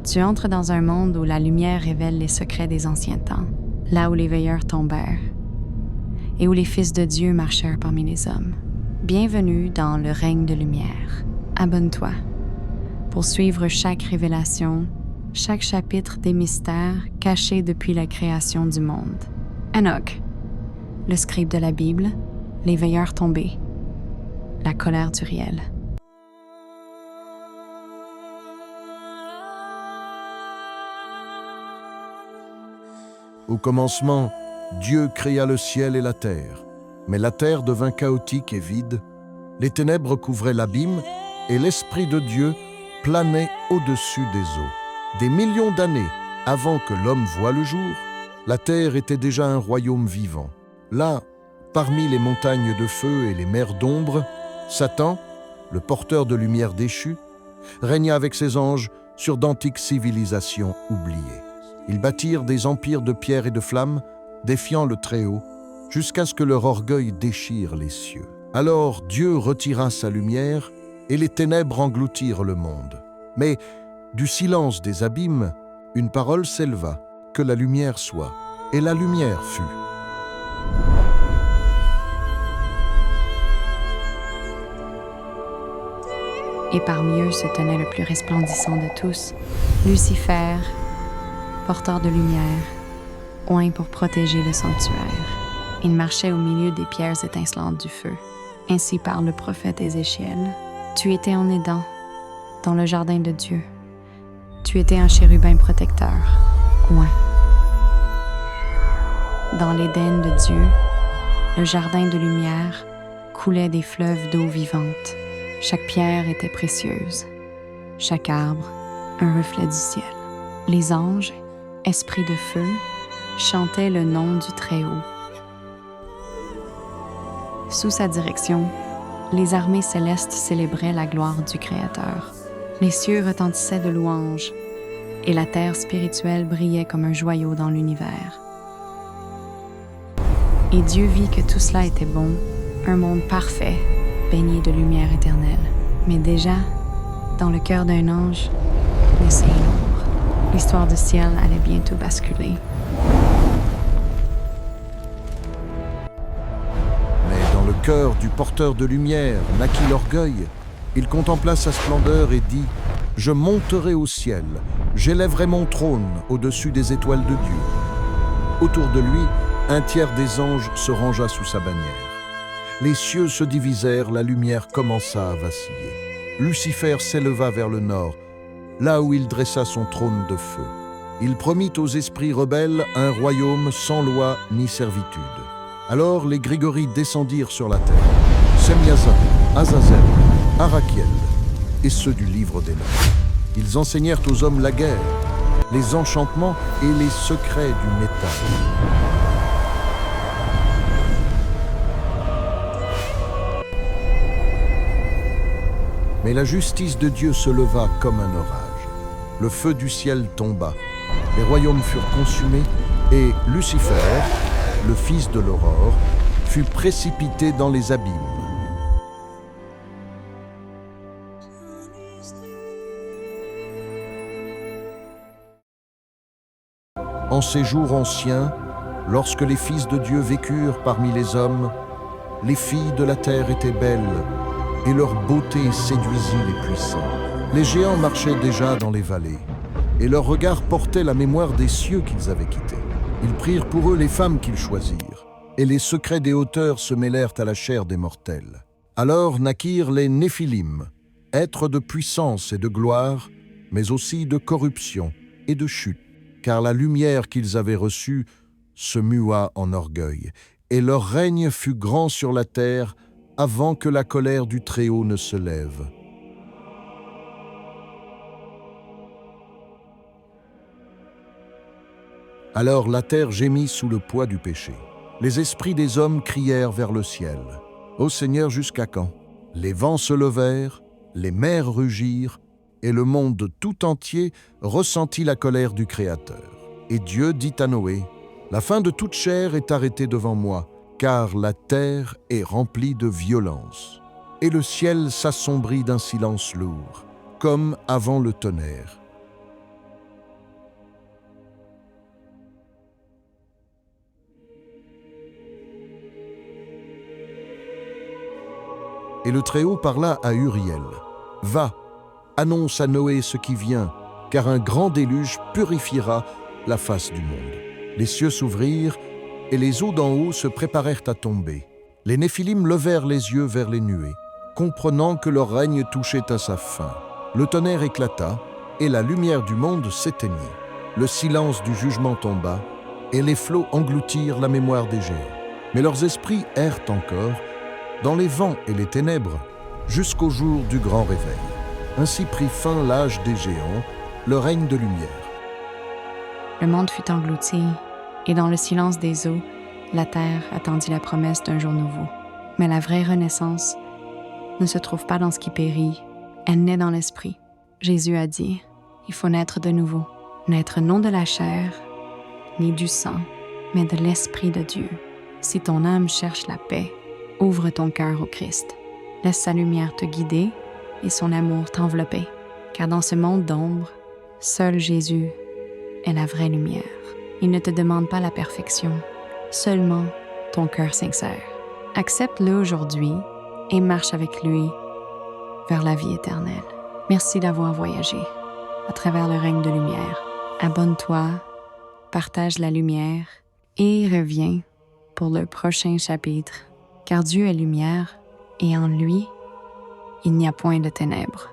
Tu entres dans un monde où la lumière révèle les secrets des anciens temps, là où les veilleurs tombèrent et où les fils de Dieu marchèrent parmi les hommes. Bienvenue dans le règne de lumière. Abonne-toi pour suivre chaque révélation, chaque chapitre des mystères cachés depuis la création du monde. Enoch, le scribe de la Bible, les veilleurs tombés, la colère d'Uriel. Au commencement, Dieu créa le ciel et la terre, mais la terre devint chaotique et vide, les ténèbres couvraient l'abîme et l'Esprit de Dieu planait au-dessus des eaux. Des millions d'années avant que l'homme voie le jour, la terre était déjà un royaume vivant. Là, parmi les montagnes de feu et les mers d'ombre, Satan, le porteur de lumière déchu, régna avec ses anges sur d'antiques civilisations oubliées. Ils bâtirent des empires de pierre et de flammes, défiant le Très-Haut, jusqu'à ce que leur orgueil déchire les cieux. Alors Dieu retira sa lumière, et les ténèbres engloutirent le monde. Mais du silence des abîmes, une parole s'éleva, que la lumière soit. Et la lumière fut. Et parmi eux se tenait le plus resplendissant de tous, Lucifer, porteur de lumière, oint pour protéger le sanctuaire. Il marchait au milieu des pierres étincelantes du feu. Ainsi parle le prophète Ézéchiel. Tu étais en Éden, dans le jardin de Dieu. Tu étais un chérubin protecteur, oint. Dans l'Éden de Dieu, le jardin de lumière, coulaient des fleuves d'eau vivante. Chaque pierre était précieuse, chaque arbre, un reflet du ciel. Les anges, esprits de feu, chantaient le nom du Très-Haut. Sous sa direction, les armées célestes célébraient la gloire du Créateur. Les cieux retentissaient de louanges, et la terre spirituelle brillait comme un joyau dans l'univers. Et Dieu vit que tout cela était bon, un monde parfait, baigné de lumière éternelle. Mais déjà, dans le cœur d'un ange, naissait l'ombre. L'histoire du ciel allait bientôt basculer. Mais dans le cœur du porteur de lumière naquit l'orgueil. Il contempla sa splendeur et dit « Je monterai au ciel, j'élèverai mon trône au-dessus des étoiles de Dieu. » Autour de lui, un tiers des anges se rangea sous sa bannière. Les cieux se divisèrent, la lumière commença à vaciller. Lucifer s'éleva vers le nord, là où il dressa son trône de feu. Il promit aux esprits rebelles un royaume sans loi ni servitude. Alors les Grégory descendirent sur la terre, Semyaza, Azazel, Arakiel et ceux du livre des noms. Ils enseignèrent aux hommes la guerre, les enchantements et les secrets du métal. Mais la justice de Dieu se leva comme un orage. Le feu du ciel tomba, les royaumes furent consumés et Lucifer, le fils de l'aurore, fut précipité dans les abîmes. En ces jours anciens, lorsque les fils de Dieu vécurent parmi les hommes, les filles de la terre étaient belles, et leur beauté séduisit les puissants. Les géants marchaient déjà dans les vallées, et leur regard portait la mémoire des cieux qu'ils avaient quittés. Ils prirent pour eux les femmes qu'ils choisirent, et les secrets des hauteurs se mêlèrent à la chair des mortels. Alors naquirent les Néphilim, êtres de puissance et de gloire, mais aussi de corruption et de chute, car la lumière qu'ils avaient reçue se mua en orgueil, et leur règne fut grand sur la terre avant que la colère du Très-Haut ne se lève. Alors la terre gémit sous le poids du péché. Les esprits des hommes crièrent vers le ciel. « Ô Seigneur, jusqu'à quand ?» Les vents se levèrent, les mers rugirent, et le monde tout entier ressentit la colère du Créateur. Et Dieu dit à Noé, « La fin de toute chair est arrêtée devant moi, car la terre est remplie de violence. » Et le ciel s'assombrit d'un silence lourd, comme avant le tonnerre. Et le Très-Haut parla à Uriel. « Va, annonce à Noé ce qui vient, car un grand déluge purifiera la face du monde. » Les cieux s'ouvrirent, et les eaux d'en haut se préparèrent à tomber. Les Néphilim levèrent les yeux vers les nuées, comprenant que leur règne touchait à sa fin. Le tonnerre éclata, et la lumière du monde s'éteignit. Le silence du jugement tomba, et les flots engloutirent la mémoire des géants. Mais leurs esprits errent encore, dans les vents et les ténèbres, jusqu'au jour du grand réveil. Ainsi prit fin l'âge des géants, le règne de lumière. Le monde fut englouti, et dans le silence des eaux, la terre attendit la promesse d'un jour nouveau. Mais la vraie renaissance ne se trouve pas dans ce qui périt, elle naît dans l'esprit. Jésus a dit, il faut naître de nouveau, naître non de la chair, ni du sang, mais de l'Esprit de Dieu. Si ton âme cherche la paix, ouvre ton cœur au Christ. Laisse sa lumière te guider et son amour t'envelopper. Car dans ce monde d'ombre, seul Jésus est la vraie lumière. Il ne te demande pas la perfection, seulement ton cœur sincère. Accepte-le aujourd'hui et marche avec lui vers la vie éternelle. Merci d'avoir voyagé à travers le règne de lumière. Abonne-toi, partage la lumière et reviens pour le prochain chapitre, car Dieu est lumière et en lui, il n'y a point de ténèbres.